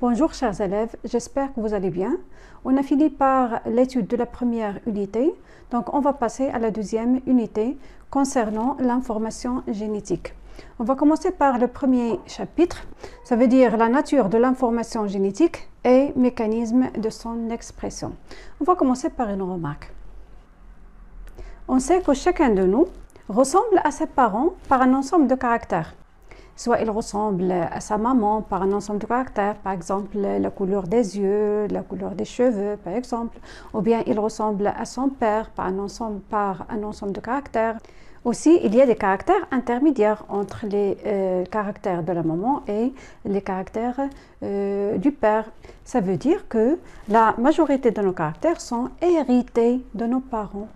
Bonjour chers élèves, j'espère que vous allez bien. On a fini par l'étude de la première unité, donc on va passer à la deuxième unité concernant l'information génétique. On va commencer par le premier chapitre, ça veut dire la nature de l'information génétique et mécanisme de son expression. On va commencer par une remarque. On sait que chacun de nous ressemble à ses parents par un ensemble de caractères. Soit il ressemble à sa maman par un ensemble de caractères, par exemple la couleur des yeux, la couleur des cheveux, par exemple, ou bien il ressemble à son père par un ensemble de caractères. Aussi, il y a des caractères intermédiaires entre les caractères de la maman et les caractères du père. Ça veut dire que la majorité de nos caractères sont hérités de nos parents.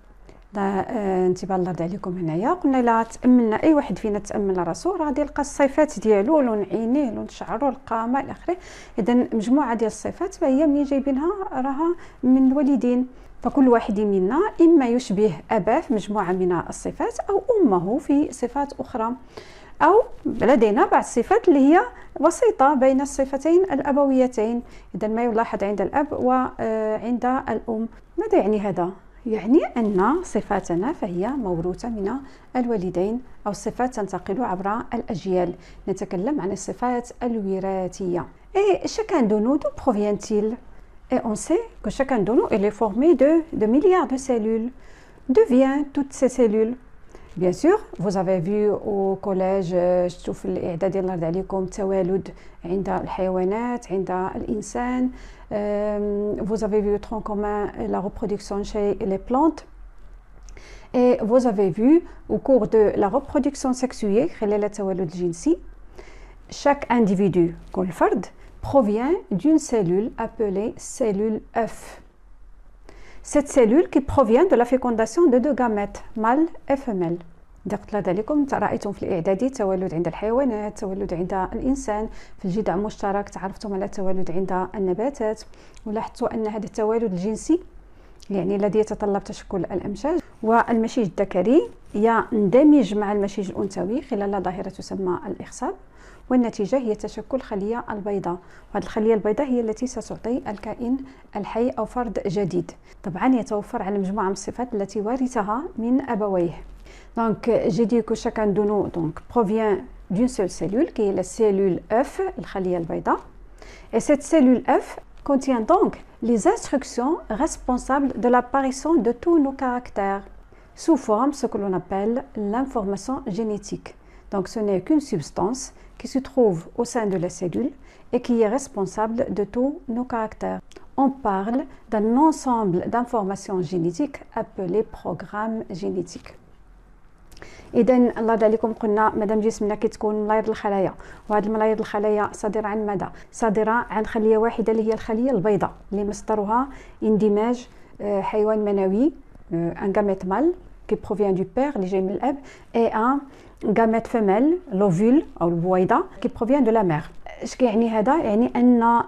انتباه الله عليكم هنايا قلنا لا تاملنا اي واحد فينا تامل راسو راه غادي يلقى الصفات ديالو لون عينيه لون شعره القامه الى اخره. اذا مجموعه ديال الصفات فهي منين جايبينها راها من الوالدين، فكل واحد منا اما يشبه اباه في مجموعه من الصفات او امه في صفات اخرى، او لدينا بعض الصفات اللي هي وسيطه بين الصفتين الابويتين. اذا ما يلاحظ عند الاب وعند الام. ماذا يعني هذا؟ يعني أن صفاتنا فهي موروثة من الوالدين أو الصفات تنتقل عبر الأجيال. نتكلم عن الصفات الوراثية. Et chacun de nous, d'où provient-il? Et on sait que chacun de nous est formé de milliards de cellules. D'où viennent toutes ces cellules? Bien sûr, vous avez vu au collège شوف الإعداد ديال الله عليكم التوالد عند الحيوانات عند الإنسان. Vous avez vu le tronc commun, la reproduction chez les plantes. Et vous avez vu au cours de la reproduction sexuée, خلال التوالد الجنسي, chaque individu, كل فرد, provient d'une cellule appelée cellule œuf. Cette cellule qui provient de la fécondation de deux gamètes, mâle et femelle. قلت لكم رأيتم في الإعدادي التولد عند الحيوانات، التولد عند الإنسان، في الجذع المشترك تعرفتم على التولد عند النباتات، ولاحظتوا أن هذا التوالد الجنسي يعني الذي يتطلب تشكل الأمشاج والمشيج الذكري يندمج مع المشيج الأنثوي خلال ظاهرة تسمى الإخصاب، والنتيجة هي تشكل خلية البيضاء، وهذه الخلية البيضاء هي التي ستعطي الكائن الحي أو فرد جديد. طبعا يتوفر على مجموعة من الصفات التي ورثها من أبويه. Donc, j'ai dit que chacun de nous provient d'une seule cellule, qui est la cellule œuf, الخلية البيضاء. Et cette cellule œuf contient donc les instructions responsables de l'apparition de tous nos caractères, sous forme ce que l'on appelle l'information génétique. Donc, ce n'est qu'une substance qui se trouve au sein de la cellule et qui est responsable de tous nos caractères. On parle d'un ensemble d'informations génétiques appelé programme génétique. إذا الله عليكم قلنا مادام جسمنا كتكون ملاير الخلايا، وهذه الملاير الخلايا صادرة عن ماذا؟ صادرة عن خلية واحدة اللي هي الخلية البيضاء اللي مصدرها اندماج حيوان منوي ان gamète mâle qui provient du père اللي جاي من الأب et un gamète femelle l'ovule أو البويضة qui provient de la mère. اش كيعني هذا؟ يعني ان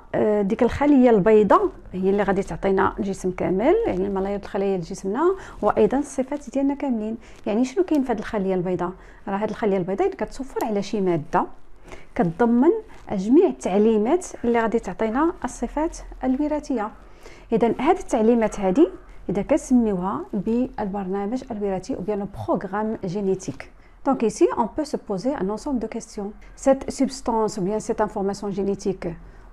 ديك الخليه البيضاء هي اللي غادي تعطينا الجسم كامل، يعني الملايير الخلايا لجسمنا وايضا الصفات ديالنا كاملين. يعني شنو كاين في هذه الخليه البيضاء؟ راه هذه الخليه البيضاء اللي كتوفر على شي ماده كتضمن جميع التعليمات اللي غادي تعطينا الصفات الوراثيه. اذا هذه التعليمات هذه اذا كنسميوها بالبرنامج الوراثي ou bien le programme génétique. Donc ici, on peut se poser un ensemble de questions. Cette substance ou bien cette information génétique,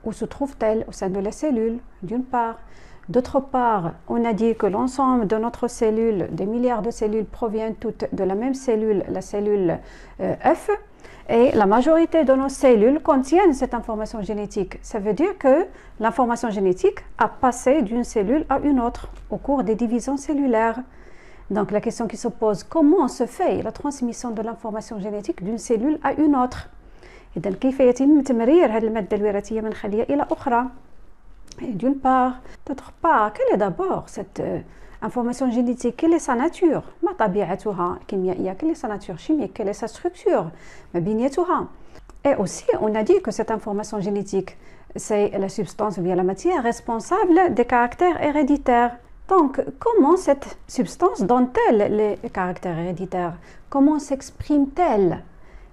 où se trouve-t-elle? Au sein de la cellule, d'une part. D'autre part, on a dit que l'ensemble de notre cellule, des milliards de cellules, proviennent toutes de la même cellule, la cellule œuf. Et la majorité de nos cellules contiennent cette information génétique. Ça veut dire que l'information génétique a passé d'une cellule à une autre au cours des divisions cellulaires. Donc la question qui se pose, comment se fait la transmission de l'information génétique d'une cellule à une autre? إذا كيف يتم تمرير هذه المادة الوراثية من خلية إلى أخرى؟ D'une part, d'autre part, quelle est d'abord cette information génétique? Quelle est sa nature? ما طبيعتها الكيميائية؟ Quelle est sa nature chimique? Quelle est sa structure? ما بنيتها؟ Et aussi, on a dit que cette information génétique, c'est la substance ou bien la matière responsable des caractères héréditaires. Donc, comment cette substance donne-t-elle les caractères héréditaires? Comment s'exprime-t-elle?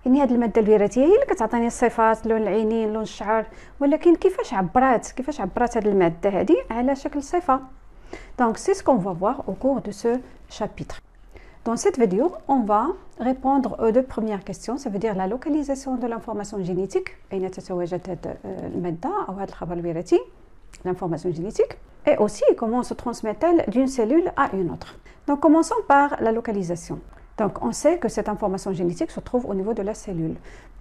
يعني هذه الماده الوراثيه هي اللي كتعطيني الصفات، لون العينين، لون الشعر، ولكن كيفاش عبرات هذه الماده هذه على شكل صفه. Donc c'est ce qu'on va voir au cours de ce chapitre. Dans cette vidéo, on va répondre aux deux premières questions, ça veut dire la localisation de l'information génétique, أين تتواجد هذه المادة أو هذا الخبر الوراثي, l'information génétique, et aussi comment se transmet-elle d'une cellule à une autre. Donc commençons par la localisation. Donc on sait que cette information génétique se trouve au niveau de la cellule,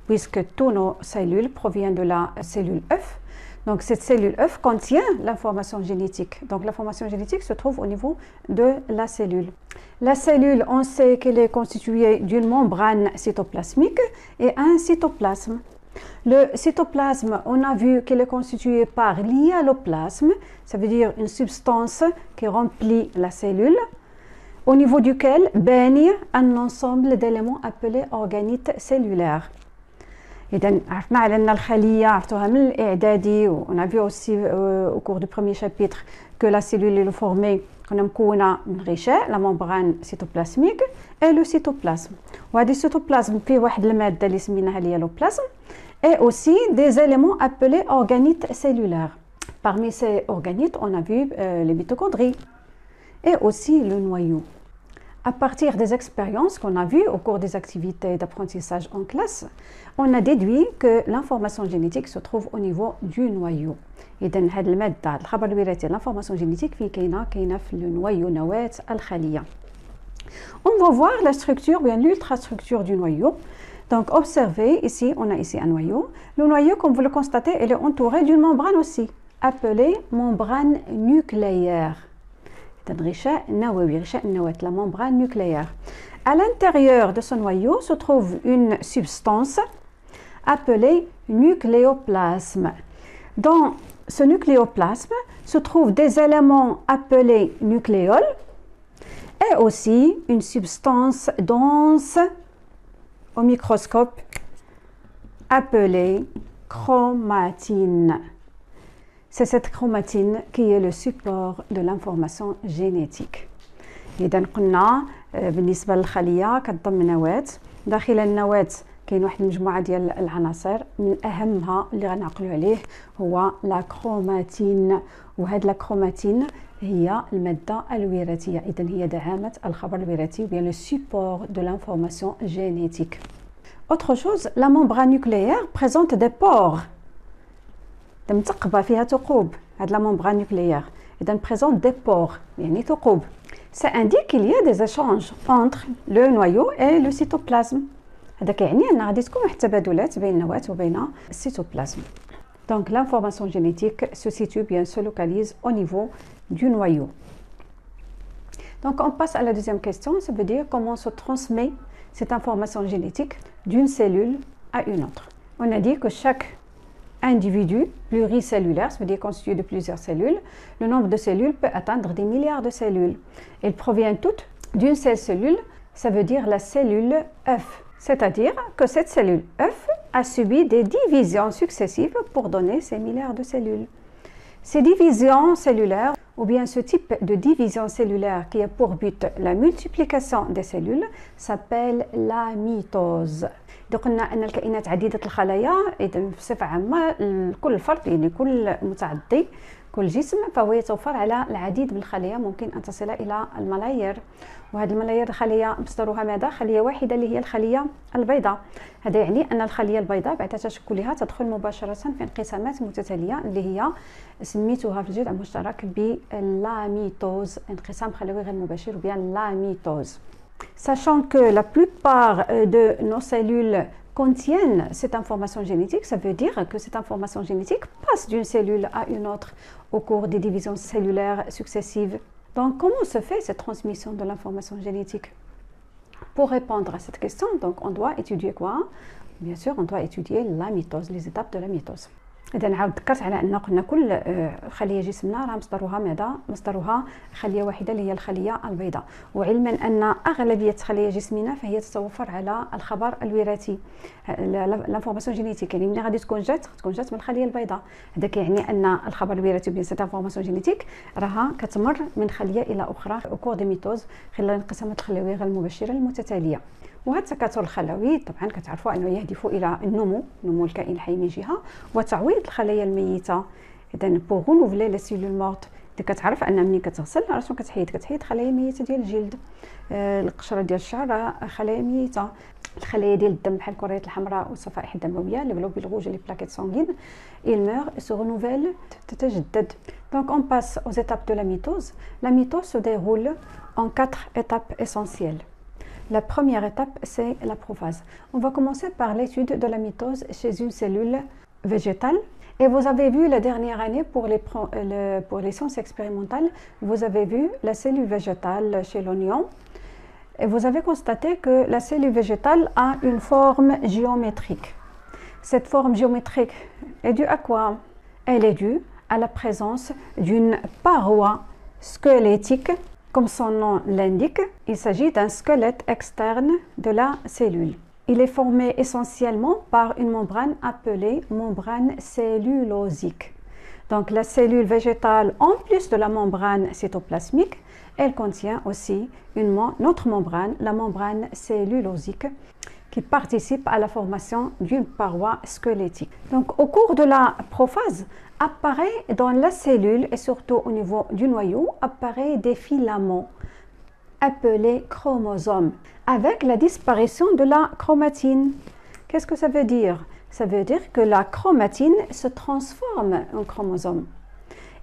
puisque toutes nos cellules proviennent de la cellule œuf. Donc cette cellule œuf contient l'information génétique. Donc l'information génétique se trouve au niveau de la cellule. La cellule, on sait qu'elle est constituée d'une membrane cytoplasmique et un cytoplasme. Le cytoplasme, on a vu qu'il est constitué par l'hyaloplasme, ça veut dire une substance qui remplit la cellule, au niveau duquel baigne un ensemble d'éléments appelés organites cellulaires. إذا عرفنا على أن الخلية عرفتوها من الإعدادي، on a vu aussi au cours du premier chapitre que la cellule est formée كنا مكونة من غشاء la membrane cytoplasmique et le cytoplasme. وهذا الcytoplasme فيه واحد المادة اللي سميناها l'hyaloplasme et aussi des éléments appelés organites cellulaires. Parmi ces organites, on a vu les mitochondries et aussi le noyau. À partir des expériences qu'on a vues au cours des activités d'apprentissage en classe, on a déduit que l'information génétique se trouve au niveau du noyau. إذن هذه المادة الخبر الوراثي l'information génétique كاينة في النويو نواة الخلية. On va voir la structure, bien l'ultrastructure du noyau. Donc observez ici, on a ici un noyau. Le noyau, comme vous le constatez, il est entouré d'une membrane aussi, appelée membrane nucléaire. La membrane nucléaire. À l'intérieur de ce noyau se trouve une substance appelée nucléoplasme. Dans ce nucléoplasme se trouvent des éléments appelés nucléoles et aussi une substance dense au microscope appelée chromatine. C'est cette chromatine qui est le support de l'information génétique. إذا قلنا بالنسبة للخلية كتضم نواة، داخل النواة كاين واحد المجموعة ديال العناصر من أهمها اللي غنعقلوا عليه هو لا كروماتين، وهاد لا كروماتين هي المادة الوراثية، إذا هي دعامة الخبر الوراثي bien le support de l'information génétique. Autre chose, la membrane nucléaire présente des pores. متقبة فيها ثقوب هاد لا membrane nucléaire. إذا présente des pores يعني ثقوب. Ça indique qu'il y a des échanges entre le noyau et le cytoplasme. هذا كيعني أن غادي تكون واحد التبادلات بين النواة وبين الcytoplasme. Donc l'information génétique se situe bien, se localise au niveau du noyau. Donc on passe à la deuxième question, ça veut dire comment se transmet cette information génétique d'une cellule à une autre. On a dit que chaque individu pluricellulaire, ça veut dire constitué de plusieurs cellules, le nombre de cellules peut atteindre des milliards de cellules. Elles proviennent toutes d'une seule cellule, ça veut dire la cellule œuf. C'est-à-dire que cette cellule œuf a subi des divisions successives pour donner ces milliards de cellules. Ces divisions cellulaires, ou bien ce type de division cellulaire qui a pour but la multiplication des cellules, s'appelle la mitose. قلنا أن الكائنات عديدة الخلايا، إذا بصفة عامة كل فرد يعني كل متعدي كل جسم فهو يتوفر على العديد من الخلايا، ممكن أن تصل إلى الملايير، وهذه الملايير الخلية مصدرها ماذا؟ خلية واحدة اللي هي الخلية البيضاء. هذا يعني أن الخلية البيضاء بعد تشكلها تدخل مباشرة في انقسامات متتالية اللي هي سميتها في الجذع المشترك باللاميتوز، انقسام خلوي غير مباشر بين لاميتوز. Sachant que la plupart de nos cellules contiennent cette information génétique, ça veut dire que cette information génétique passe d'une cellule à une autre au cours des divisions cellulaires successives. Donc, comment se fait cette transmission de l'information génétique? Pour répondre à cette question, donc, on doit étudier quoi? Bien sûr, on doit étudier la mitose, les étapes de la mitose. إذا نعاود ذكرت على أن قلنا كل خلية جسمنا راه مصدرها ماذا؟ مصدرها خلية واحدة اللي هي الخلية البيضاء، وعلما أن أغلبية خلايا جسمنا فهي تتوفر على الخبر الوراثي لانفورماسيون جينيتيك، يعني ملي غادي تكون جات من الخلية البيضاء. هذا كيعني أن الخبر الوراثي بين سيت انفورماسيون جينيتيك راها كتمر من خلية إلى أخرى au cours des mitoses خلال الانقسامات الخلوية غير المباشرة المتتالية. وهذا التكاثر الخلوي طبعا كتعرفوا انه يهدف الى نمو الكائن الحي من جهه وتعويض الخلايا الميته. اذا بوغ رونوفلي لا سيلول مورت اللي كتعرف ان ملي كتغسل راه شنو كتحيد خلايا ميته ديال الجلد، القشره ديال الشعر خلايا ميته، الخلايا ديال الدم بحال الكريات الحمراء والصفائح الدمويه لي غلوبيل روج لي بلاكيت سانغين il meurt et se renouvelle تتجدد. Donc on passe aux étapes de la mitose. La mitose se déroule en 4 étapes essentielles. La première étape, c'est la prophase. On va commencer par l'étude de la mitose chez une cellule végétale. Et vous avez vu la dernière année pour les sciences expérimentales, vous avez vu la cellule végétale chez l'oignon. Et vous avez constaté que la cellule végétale a une forme géométrique. Cette forme géométrique est due à quoi? Elle est due à la présence d'une paroi squelettique. Comme son nom l'indique, il s'agit d'un squelette externe de la cellule. Il est formé essentiellement par une membrane appelée membrane cellulosique. Donc la cellule végétale, en plus de la membrane cytoplasmique, elle contient aussi une autre membrane, la membrane cellulosique, qui participe à la formation d'une paroi squelettique. Donc au cours de la prophase, apparaît dans la cellule et surtout au niveau du noyau, apparaît des filaments appelés chromosomes avec la disparition de la chromatine. Qu'est-ce que ça veut dire? Ça veut dire que la chromatine se transforme en chromosome.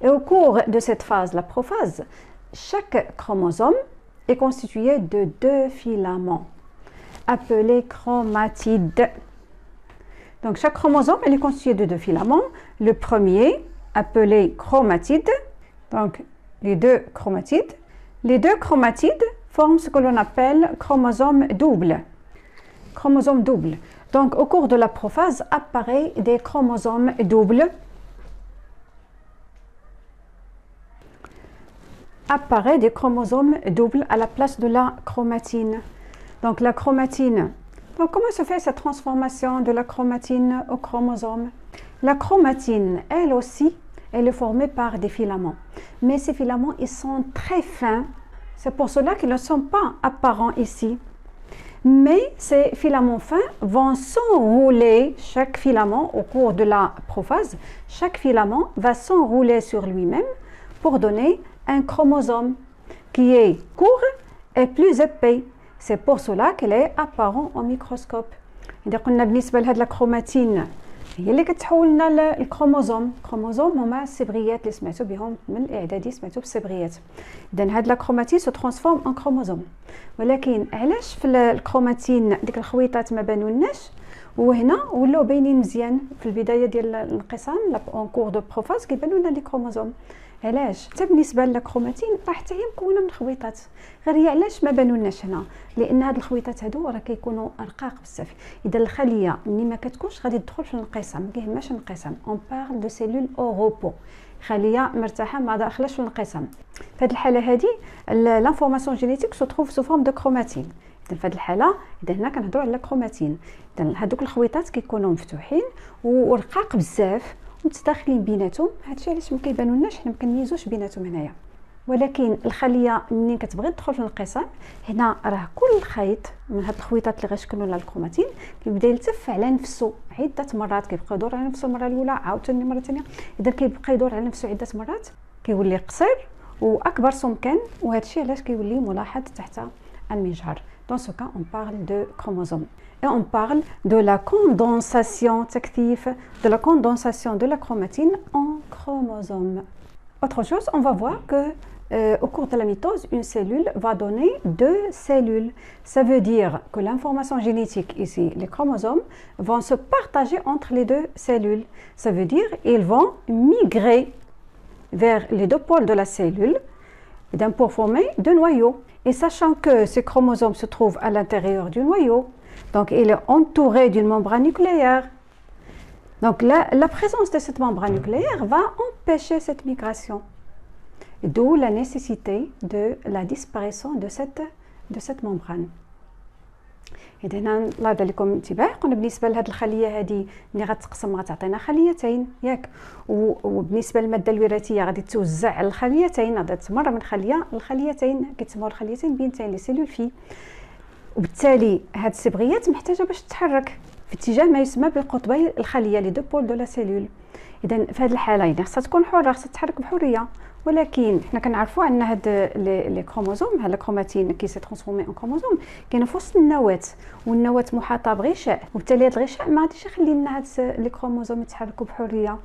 Et au cours de cette phase, la prophase, chaque chromosome est constitué de 2 filaments appelés chromatides. Donc chaque chromosome est constitué de 2 filaments. Le premier appelé chromatide, donc les 2 chromatides. Les 2 chromatides forment ce que l'on appelle chromosome double. Chromosome double. Donc au cours de la prophase apparaît des chromosomes doubles. Apparaît des chromosomes doubles à la place de la chromatine. Donc la chromatine. Donc comment se fait cette transformation de la chromatine au chromosome? La chromatine, elle aussi, elle est formée par des filaments. Mais ces filaments, ils sont très fins. C'est pour cela qu'ils ne sont pas apparents ici. Mais ces filaments fins vont s'enrouler, chaque filament au cours de la prophase, chaque filament va s'enrouler sur lui-même pour donner un chromosome qui est court et plus épais. C'est pour cela qu'elle est apparente au microscope. إذا قلنا بالنسبة لهاد الكروماتين هي اللي كتحول لنا الكروموزوم. الكروموزوم هما الصبغيات اللي سمعتوا بهم من الاعدادي، سمعتوا بالصبغيات. اذا هاد الكروماتين سو ترانسفورم ان كروموزوم. ولكن علاش في الكروماتين ديك الخويطات ما بانولناش وهنا ولاو باينين مزيان في البدايه ديال الانقسام اون كور دو بروفاز كيبانوا لنا لي كروموزوم؟ علاش؟ حتى بالنسبه للكروماتين راه حتى هي مكونه من خويطات، غير هي علاش ما بانولناش هنا؟ لان هاد الخويطات هادو راه كيكونوا رقاق بزاف. اذا الخليه ملي ما كتكونش غادي تدخل في الانقسام، ما كيهمهاش الانقسام. اون بارل دو سيلول او روبو، خليه مرتاحه ما داخلاش في الانقسام. في هذه الحاله هذه لانفورماسيون جينيتيك سو تروف سو فورم دو كروماتين. اذا في هذه الحاله اذا هنا كنهضروا على كروماتين. اذا هذوك الخويطات كيكونوا مفتوحين ورقاق بزاف متداخلين بيناتهم، هادشي علاش ما كيبانولناش، حنا ما كنميزوش بيناتهم هنايا. ولكن الخليه ملي كتبغي تدخل في الانقسام هنا راه كل خيط من هاد الخويطات اللي غيشكلوا لنا الكروماتين كيبدا يلتف على نفسه عده مرات، كيبقى يدور على نفسه المره الاولى عاوتاني مره ثانيه، اذا كيبقى يدور على نفسه عده مرات كيولي قصير واكبر سمكا، وهادشي علاش كيولي ملاحظ تحت المجهر. Dans ce cas, on parle de chromosomes. Et on parle de la condensation, de la condensation de la chromatine en chromosomes. Autre chose, on va voir que au cours de la mitose, une cellule va donner 2 cellules. Ça veut dire que l'information génétique ici, les chromosomes, vont se partager entre les 2 cellules. Ça veut dire qu'ils vont migrer vers les 2 pôles de la cellule pour former 2 noyaux. Et sachant que ces chromosomes se trouvent à l'intérieur du noyau, donc il est entouré d'une membrane nucléaire. Donc la présence de cette membrane nucléaire va empêcher cette migration. D'où la nécessité de la disparition de cette membrane. إذا هنا الله يرضى لكم انتباه، قلنا بالنسبه لهاد الخليه هذه ملي غتقسم غتعطينا خليتين ياك، وبالنسبه للماده الوراثيه غادي توزع على الخليتين، غادي تمر من خليه لخليتين كيتسموا الخليتين بنتين لي سيلول في. وبالتالي هاد الصبغيات محتاجه باش تتحرك في اتجاه ما يسمى بالقطبي الخليه لي دو بول دو لا سيلول. اذا في هذه الحاله يعني خصها تكون حره، خصها تتحرك بحريه، ولكن حنا كنعرفوا ان هاد لي كروموزوم، هاد الكروماتين كي سي ترانسفورمي ان كروموزوم كاينه في وسط النواه، والنواه محاطه بغشاء، وبالتالي هاد الغشاء ما غاديش يخلي لنا هاد لي كروموزوم يتحركوا بحريه.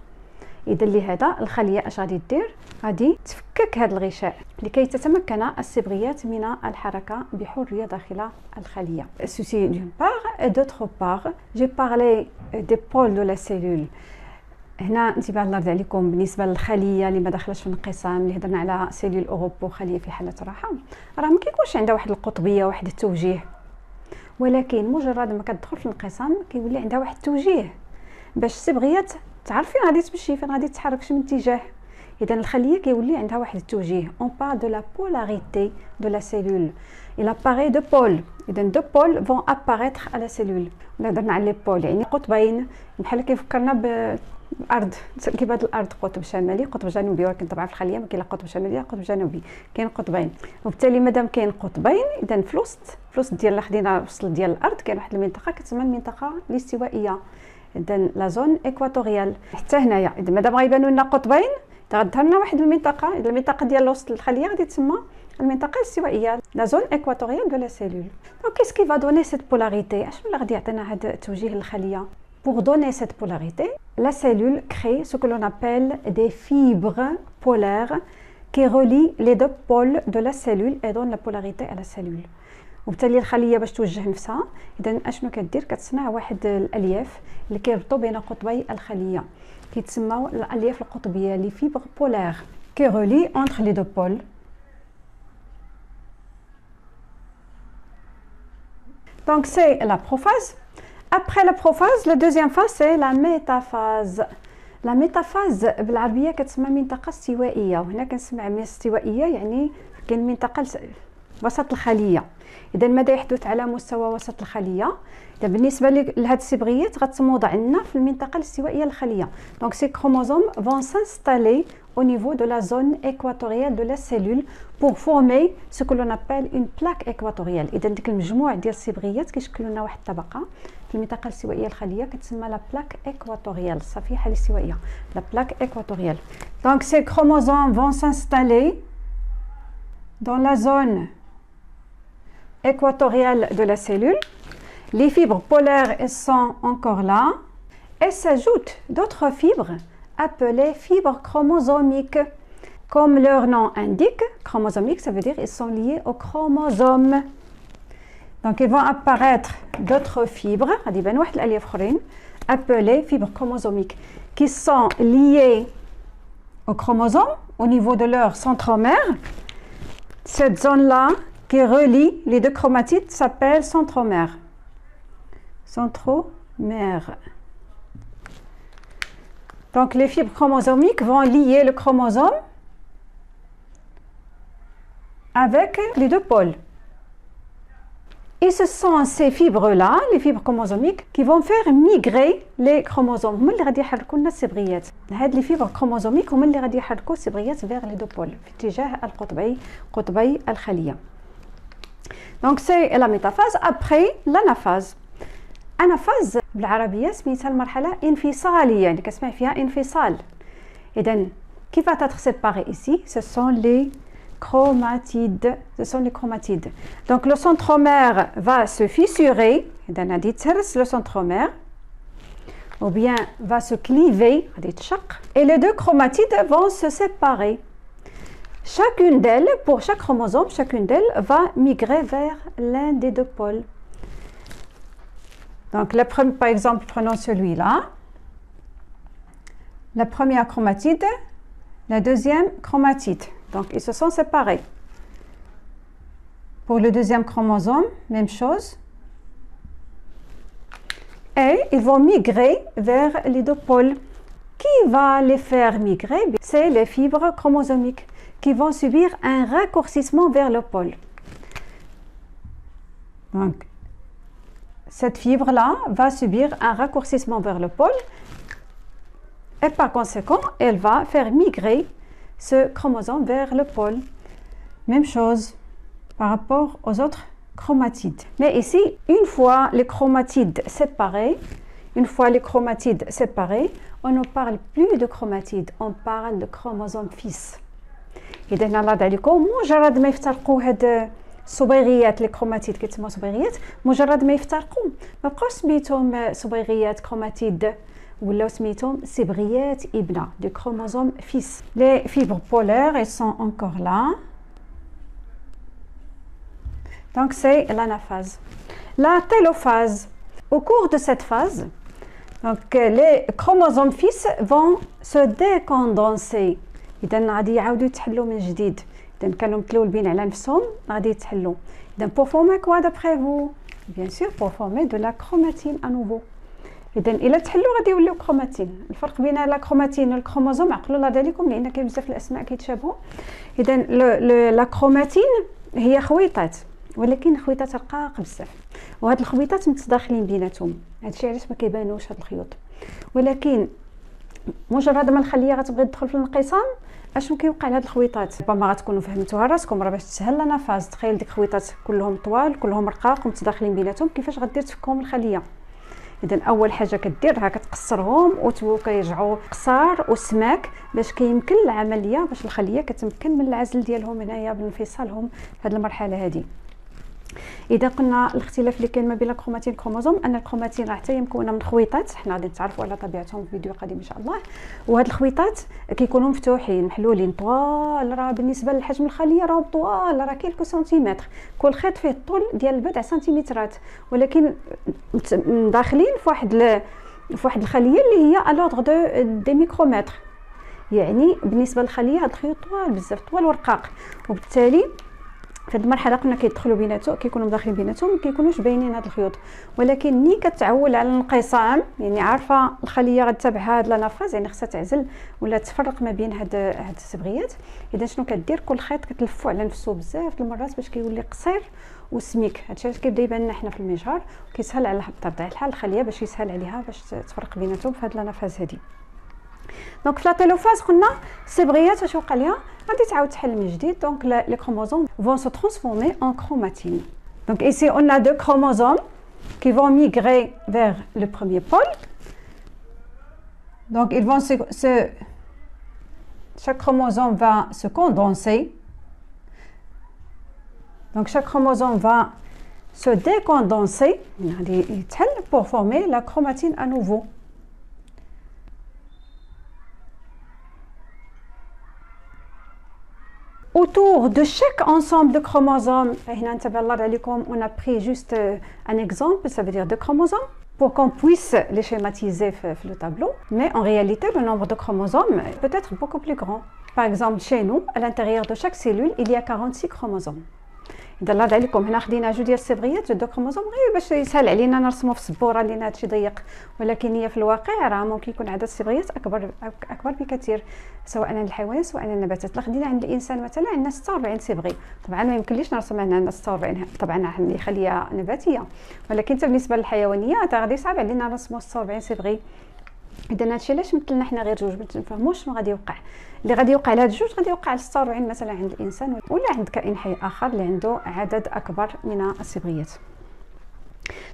اذا لهذا الخليه اش غادي دير؟ غادي تفكك هذا الغشاء لكي تتمكن الصبغيات من الحركه بحريه داخل الخليه. Ceci d'une part et d'autre part j'ai parlé des pôles de la cellule. هنا انتباه الله يرضي عليكم بالنسبه للخليه اللي ما داخلاش في الانقسام، اللي هضرنا على سيلول اوروبو وخليه في حاله راحه، راه ما كيكونش عندها واحد القطبيه واحد التوجيه، ولكن مجرد ما كتدخل في الانقسام كيولي عندها واحد التوجيه باش الصبغيات تعرفي غادي تمشي فين، غادي تتحرك في من اتجاه. اذا الخليه كيولي عندها واحد التوجيه. on parle de la polarité de la cellule. il apparaît deux pôles. اذا deux pôles vont apparaître à la cellule. هضرنا على لي بول يعني قطبين، بحال كيفكرنا بالارض، كيبان الارض قطب شمالي قطب جنوبي، ولكن طبعا في الخليه ما كاين لا قطب شمالي لا قطب جنوبي، كاين قطبين. وبالتالي مادام كاين قطبين اذا في الوسط ديال خدينا الوسط ديال الارض كاين واحد المنطقه كتسمى المنطقه الاستوائيه، اذا لا زون ايكواتوريال. حتى هنايا اذا مادام غيبانوا لنا قطبين غتظهر لنا واحد المنطقه، اذا المنطقه ديال وسط الخليه غادي تسمى المنطقه الاستوائيه، لا زون ايكواتوريال دو لا سيلول. دونك كيس كي فا دوني سيت بولاريتي؟ اشنو اللي غادي يعطينا هذا التوجيه للخليه؟ Pour donner cette polarité, la cellule crée ce que l'on appelle des fibres polaires qui relient les deux pôles de la cellule et donnent la polarité à la cellule. وبالتالي الخليه باش توجه نفسها اذا اشنو كدير؟ كتصنع واحد الالياف اللي كيربطوا بين قطبي الخليه، كيتسموا الالياف القطبيه لي فيبر بولار كي رولي entre les deux pôles. Donc c'est la prophase. Après la prophase, la deuxième phase c'est la métaphase. La métaphase بالعربيه كتسمى منطقه استوائيه، وهنا كنسمع من استوائيه يعني كاين منطقه وسط الخليه. اذا ماذا يحدث على مستوى وسط الخليه؟ اذا بالنسبه لهاد الصبغيات غتموضع عندنا في المنطقه الاستوائيه للخليه. دونك سي كروموزوم vont s'installer au niveau de la zone équatoriale de la cellule pour former ce que l'on appelle une plaque équatoriale. اذا ديك المجموع ديال الصبغيات كيشكلوا لنا واحد الطبقه في المنطقه الاستوائيه للخليه كتسمى لا بلاك équatoriale، الصفيحه الاستوائيه، لا بلاك équatoriale. Donc ces chromosomes vont s'installer dans la zone équatoriale de la cellule. Les fibres polaires sont encore là et s'ajoutent d'autres fibres appelées fibres chromosomiques. Comme leur nom indique, chromosomiques, ça veut dire ils sont liés aux chromosomes. Donc ils vont apparaître d'autres fibres appelées fibres chromosomiques qui sont liées aux chromosomes au niveau de leur centromère. Cette zone-là qui relie les deux chromatides s'appelle centromère. Centromère. Donc les fibres chromosomiques vont lier le chromosome avec les deux pôles. Et ce sont ces fibres-là, les fibres chromosomiques, qui vont faire migrer les chromosomes. هما اللي غادي يحركوا لنا الصبغيات. هاد les fibres chromosomiques هما اللي غادي يحركوا الصبغيات vers les deux pôles في اتجاه قطبي الخلية. Donc c'est la métaphase. Après l'anaphase. anaphase بالعربية سميتها المرحلة انفصالية، يعني كنسمع فيها انفصال. إذن qui va être séparé ici, ce sont les chromatides. Ce sont les chromatides. Donc le centromère va se fissurer, إذن غادي يتهرس le centromère, ou bien va se cliver, غادي يتشق, et les deux chromatides vont se séparer. Chacune d'elles, pour chaque chromosome, chacune d'elles va migrer vers l'un des deux pôles. Donc, par exemple, prenons celui-là. La première chromatide, la deuxième chromatide. Donc, ils se sont séparés. Pour le deuxième chromosome, même chose. Et ils vont migrer vers les deux pôles. Qui va les faire migrer? C'est les fibres chromosomiques qui vont subir un raccourcissement vers le pôle. Donc, cette fibre-là va subir un raccourcissement vers le pôle et par conséquent, elle va faire migrer ce chromosome vers le pôle. Même chose par rapport aux autres chromatides. Mais ici, une fois les chromatides séparés, on ne parle plus de chromatides, on parle de chromosomes fils. إذا نعرض عليكم مجرد ما يفترقوا هاد الصبيغيات لي كروماتيد كيتسموا صبيغيات، مجرد ما يفترقوا ما بقاوش سميتهم صبيغيات كروماتيد ولاو سميتهم صبغيات ابنه دو كروموسوم فيس. Les fibres polaires elles sont encore là. Donc c'est l'anaphase. La télophase. Au cours de cette phase, donc les chromosomes fils vont se décondenser. إذا غادي يعاودوا يتحلوا من جديد. إذا كانوا متلولبين على نفسهم غادي يتحلوا. إذا pour former quoi d'après vous? Bien sûr pour former de la chromatine à nouveau. إذا إلا تحلوا غادي يوليو كروماتين. الفرق بين لا كروماتين والكروموزوم عقلوا الله عليكم لأن كاين بزاف الأسماء كيتشابهوا. إذا لا كروماتين هي خويطات ولكن خويطات رقاق بزاف، وهاد الخويطات متداخلين بيناتهم. هادشي علاش ما كيبانوش هاد الخيوط، ولكن مجرد ما الخليه غتبغي تدخل في الانقسام اشنو كيوقع لهاد الخويطات؟ ربما غتكونوا فهمتوها راسكم راه باش تسهل لنا فاز. تخيل ديك الخويطات كلهم طوال كلهم رقاق ومتداخلين بيناتهم، كيفاش غدير تفكهم الخليه؟ اذا اول حاجه كديرها كتقصرهم وكيرجعوا قصار وسماك باش كيمكن العمليه باش الخليه كتمكن من العزل ديالهم هنايا بانفصالهم في هذه المرحله هذه. اذا قلنا الاختلاف اللي كاين ما بين الكروماتين والكروموزوم ان الكروماتين راه حتى هي مكونه من خويطات، حنا غادي نتعرفوا على طبيعتهم في فيديو قادم ان شاء الله. وهاد الخويطات كيكونوا مفتوحين محلولين طوال، راه بالنسبه لحجم الخليه راه طوال، راه كيلكو سنتيمتر، كل خيط فيه الطول ديال البضع سنتيمترات، ولكن داخلين في واحد الخليه اللي هي الوردغ دو ميكرومتر. يعني بالنسبه للخليه هاد الخيوط طوال بزاف، طوال ورقاق، وبالتالي في هذه المرحله قلنا كيدخلوا بيناتهم كيكونوا داخلين بيناتهم ما كيكونوش باينين هاد الخيوط. ولكن ملي كتعول على الانقسام يعني عارفه الخليه غتتبع هاد لانافاز يعني خصها تعزل ولا تفرق ما بين هاد الصبغيات. اذا شنو كدير؟ كل خيط كتلفو على نفسه بزاف المرات باش كيولي قصير وسميك. هادشي علاش كيبدا يبان لنا حنا في المجهر وكيسهل على بطبيعه الحال الخليه باش يسهل عليها باش تفرق بيناتهم في هاد لانافاز هادي. دونك في لا تيلوفاز قلنا الصبغيات واش وقع ليها؟ غادي تعاود تحل من جديد. دونك les chromosomes vont se transformer en chromatine. Donc ici on a deux chromosomes qui vont migrer vers le premier pôle. Donc ils vont chaque chromosome va se condenser. Donc chaque chromosome va se décondenser pour former la chromatine à nouveau. Autour de chaque ensemble de chromosomes, on a pris juste un exemple, ça veut dire deux chromosomes, pour qu'on puisse les schématiser sur le tableau. Mais en réalité, le nombre de chromosomes peut être beaucoup plus grand. Par exemple, chez nous, à l'intérieur de chaque cellule, il y a 46 chromosomes. إذا الله عليكم هنا خدينا جوج ديال الصبغيات جوج كروموزوم غير باش يسهل علينا نرسمو في السبوره لان هادشي ضيق، ولكن هي في الواقع راه ممكن يكون عدد الصبغيات اكبر بكثير سواء عند الحيوانات سواء عند النباتات. الا خدينا عند الانسان مثلا عندنا 46 صبغي، طبعا ما يمكنليش نرسم هنا 46 طبعا عندي خليه نباتيه، ولكن بالنسبه للحيوانيات غادي يصعب علينا نرسمو 46 صبغي. اذا هادشي علاش مثلنا حنا غير جوج باش نفهموا شنو غادي يوقع. اللي غادي يوقع لهاد الجوج غادي يوقع ل 46 مثلا عند الانسان ولا عند كائن حي اخر اللي عنده عدد اكبر من الصبغيات.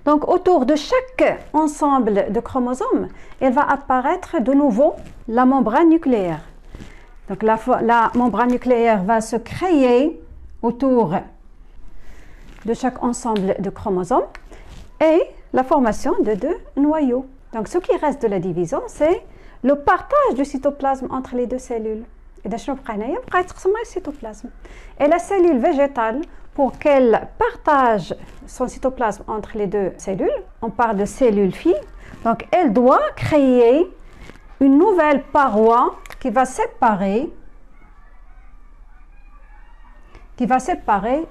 Donc autour de chaque ensemble de chromosomes, il va apparaître de nouveau la membrane nucléaire. Donc la membrane nucléaire va se créer autour de chaque ensemble de chromosomes et la formation de deux noyaux. Donc ce qui reste de la division, c'est le partage du cytoplasme entre les deux cellules. Et d'abord, le cytoplasme. Et la cellule végétale, pour qu'elle partage son cytoplasme entre les deux cellules, on parle de cellule fille, donc elle doit créer une nouvelle paroi qui va séparer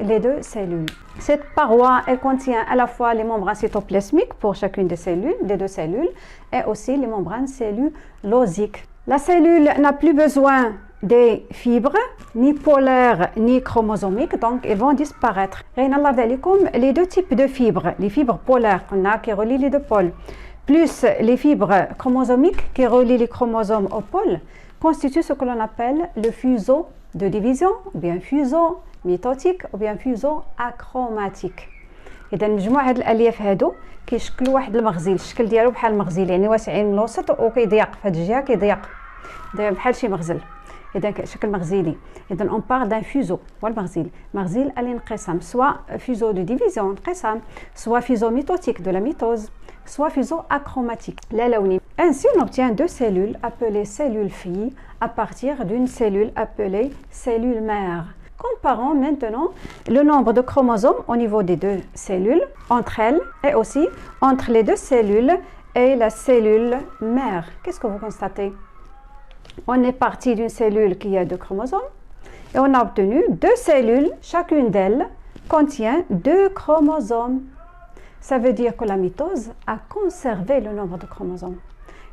les deux cellules. Cette paroi, elle contient à la fois les membranes cytoplasmiques pour chacune des deux cellules et aussi les membranes cellulosiques. La cellule n'a plus besoin des fibres, ni polaires ni chromosomiques, donc elles vont disparaître. Les deux types de fibres, les fibres polaires qui relient les deux pôles, plus les fibres chromosomiques qui relient les chromosomes aux pôles, constituent ce que l'on appelle le fuseau de division, ou bien fuseau mitotique ou bien fuseau achromatique. اذا مجموع هاد الالياف هادو كيشكلوا واحد المغزيل، الشكل ديالو بحال المغزيل، يعني واسعين من الوسط وكيضيق في هاد الجهه، كيضيق بحال شي مغزل، اذا شكل مغزيلي. اذا اون بار دان فيزو، هو المغزيل، مغزيل الانقسام، سواء فيزو دو ديفيزيون انقسام، سواء فيزو ميتوتيك دو لا ميتوز، soit fuseau achromatique, la lawni. Ainsi, on obtient deux cellules appelées cellules filles à partir d'une cellule appelée cellule mère. Comparons maintenant le nombre de chromosomes au niveau des deux cellules, entre elles et aussi entre les deux cellules et la cellule mère. Qu'est-ce que vous constatez? On est parti d'une cellule qui a deux chromosomes et on a obtenu deux cellules, chacune d'elles contient deux chromosomes. Ça veut dire que la mitose a conservé le nombre de chromosomes.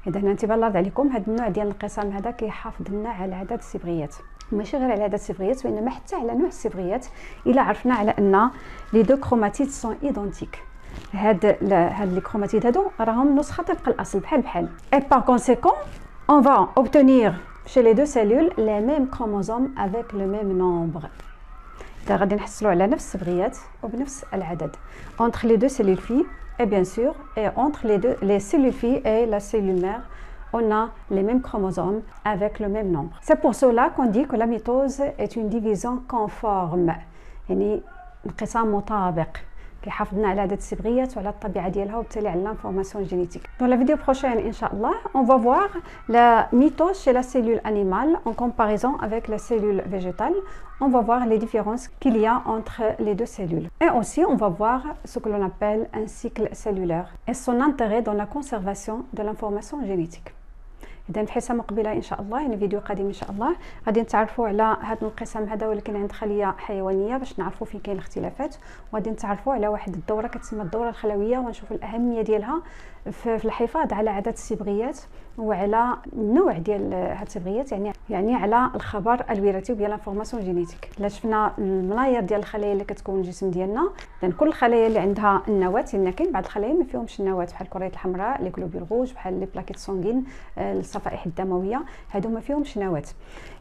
إذا انتبه الله عليكم، هذا النوع ديال الانقسام هذا كيحافظ لنا على عدد الصبغيات، ماشي غير على عدد الصبغيات وانما حتى على نوع الصبغيات. الا عرفنا على ان لي دو كروماتيد سون ايدونتيك، هاد لي كروماتيد هادو راهم نسخه طبق الاصل بحال. et par conséquent on va obtenir chez les deux cellules les mêmes chromosomes avec le même nombre. إذا غادي نحصلوا على نفس الصبغيات وبنفس العدد entre les deux cellules filles et bien sûr et entre les cellules filles et la cellule mère, on a les mêmes chromosomes avec le même nombre. C'est pour cela qu'on dit que la mitose est une division conforme، يعني انقسام مطابق كيحافظنا على عدد الصبغيات وعلى الطبيعه ديالها وبالتالي على l'information génétique. Dans la vidéo prochaine, Inch'Allah, on va voir la mitose chez la cellule animale en comparaison avec la cellule végétale. On va voir les différences qu'il y a entre les deux cellules. Et aussi, on va voir ce que l'on appelle un cycle cellulaire et son intérêt dans la conservation de l'information génétique. إذا في حصة مقبلة إن شاء الله، يعني فيديو قادم إن شاء الله، غادي نتعرفوا على هذا الانقسام هذا ولكن عند خلية حيوانية باش نعرفوا فين كاين الاختلافات، وغادي نتعرفوا على واحد الدورة كتسمى الدورة الخلوية ونشوفوا الأهمية ديالها في الحفاظ على عدد الصبغيات وعلى النوع ديال هاد الصبغيات، يعني على الخبر الوراثي وديال لافورماسيون جينيتيك. الا شفنا الملاير ديال الخلايا اللي كتكون الجسم ديالنا، اذا كل الخلايا اللي عندها النواه، لان كاين بعض الخلايا ما فيهمش النواه بحال الكريات الحمراء، لي غلوبول روج، بحال لي بلاكيت سونغين، الصفائح الدمويه، هادو ما فيهمش نواه.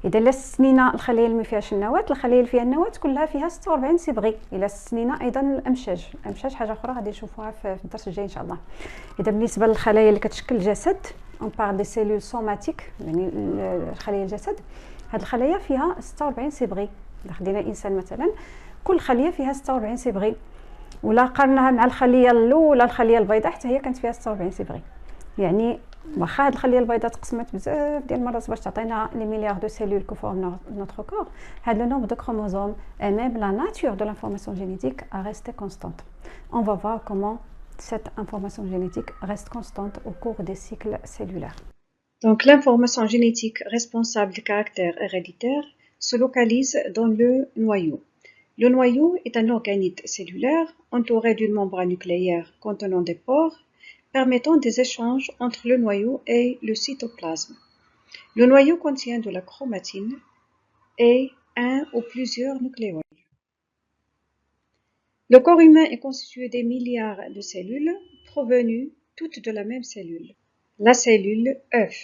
اذا لا استثنينا الخلايا اللي ما فيهاش النواه، الخلايا اللي فيها النواه كلها فيها 46 صبغي. الا استثنينا ايضا الامشاج حاجه اخرى غادي نشوفوها في الدرس الجاي ان شاء الله. اذا بالنسبه للخلايا اللي كتشكل الجسد، on parle des cellules somatiques، يعني خلايا الجسد، هاد الخلايا فيها 46 صبغي. اذا خدينا انسان مثلا، كل خليه فيها 46 صبغي، ولا قارناها مع الخليه الاولى، الخليه البيضاء، حتى هي كانت فيها 46 صبغي. يعني واخا هاد الخليه البيضاء تقسمت بزاف ديال المرات باش تعطينا لي مليار دو سيلول كو فورم نوتر كور، هاد لو نومبر دو كروموزوم et même la nature de l'information génétique a resté constante. On va voir comment cette information génétique reste constante au cours des cycles cellulaires. Donc l'information génétique responsable des caractères héréditaires se localise dans le noyau. Le noyau est un organite cellulaire entouré d'une membrane nucléaire contenant des pores permettant des échanges entre le noyau et le cytoplasme. Le noyau contient de la chromatine et un ou plusieurs nucléoles. Le corps humain est constitué des milliards de cellules provenues toutes de la même cellule, la cellule œuf.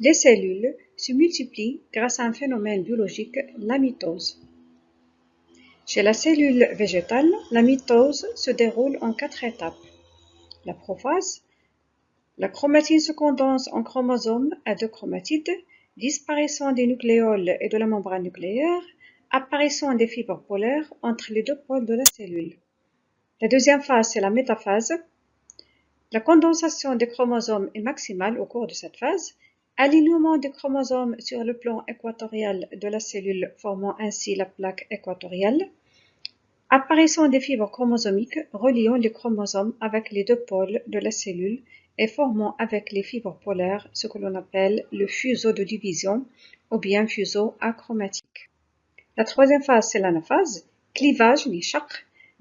Les cellules se multiplient grâce à un phénomène biologique, la mitose. Chez la cellule végétale, la mitose se déroule en 4 étapes. La prophase, la chromatine se condense en chromosomes à 2 chromatides, disparaissant des nucléoles et de la membrane nucléaire, apparition des fibres polaires entre les deux pôles de la cellule. La deuxième phase, c'est la métaphase. La condensation des chromosomes est maximale au cours de cette phase. Alignement des chromosomes sur le plan équatorial de la cellule formant ainsi la plaque équatoriale. Apparition des fibres chromosomiques reliant les chromosomes avec les deux pôles de la cellule et formant avec les fibres polaires ce que l'on appelle le fuseau de division ou bien fuseau achromatique. La troisième phase, c'est l'anaphase, clivage,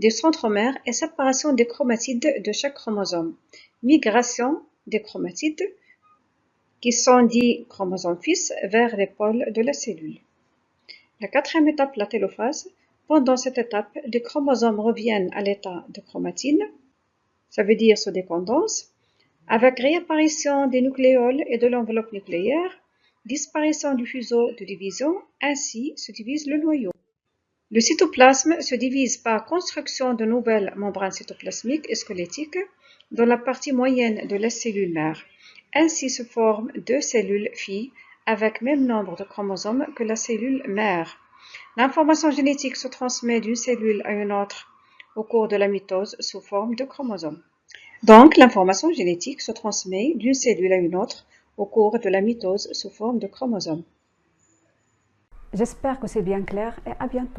des centromères et séparation des chromatides de chaque chromosome. Migration des chromatides, qui sont dits chromosomes fils, vers les pôles de la cellule. La quatrième étape, la télophase. Pendant cette étape, les chromosomes reviennent à l'état de chromatine, ça veut dire se décondensent, avec réapparition des nucléoles et de l'enveloppe nucléaire, disparition du fuseau de division, ainsi se divise le noyau. Le cytoplasme se divise par construction de nouvelles membranes cytoplasmiques et squelettiques dans la partie moyenne de la cellule mère. Ainsi se forment deux cellules filles avec même nombre de chromosomes que la cellule mère. L'information génétique se transmet d'une cellule à une autre au cours de la mitose sous forme de chromosomes. Donc, l'information génétique se transmet d'une cellule à une autre au cours de la mitose sous forme de chromosomes. J'espère que c'est bien clair et à bientôt.